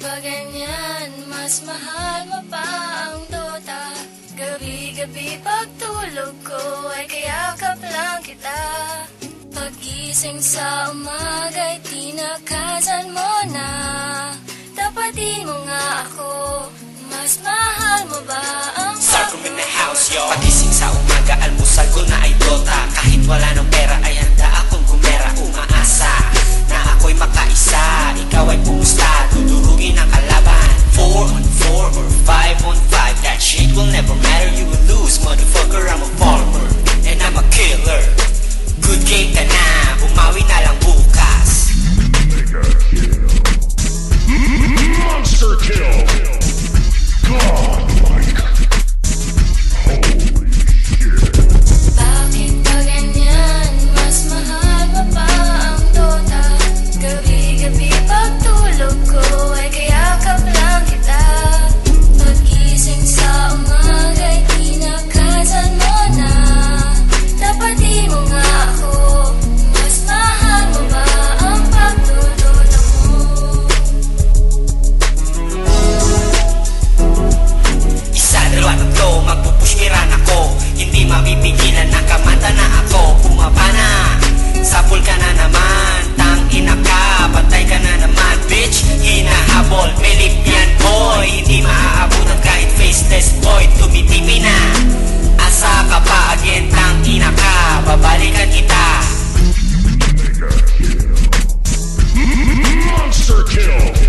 pa ganyan, mas mahal mo pa ang Dota. Gabi-gabi pagtulog ko ay kayakap lang kita. Pagising sa umaga'y tinakasan mo na. Tapatin mo nga ako, mas mahal mo ba ang Sarcom in the house, yo. Pagising sa umaga, almusal ko na ay Dota. Kahit wala ng pera ay handa akong gumera. Umaasa na ako'y makaisa. Ikaw ay pumusta, dudurugin ang kalaban. 4 on 4 or 5 on 5, that shit will never matter. You will lose, motherfucker, I'm a farmer and I'm a killer. Good game ka na, bumawi na lang bukas. Mega kill. Monster kill. Godlike. Holy shit. Bakit pa ganyan, mas mahal mo pa ang Dota. Gabi-gabi pagtulog ko ay kayakap lang kita. Pagising sa umaga'y tinakasan mo na. Tapatin mo nga ako, mas mahal mo ba ang pagdudota mo? Isa, dalawa, tatlo, magpupushkiran ako. Hindi mapipigilan na kamanta na ako. Bumaba na, sapul ka na naman. Tangina ka, patay ka na naman. Bitch, hinahabol, may lip yan boy. Hindi maaabutan kahit faceless boy. Tumitipi na, asa ka pa again. Tangina ka, babalikan kita. Mega kill. Monster kill.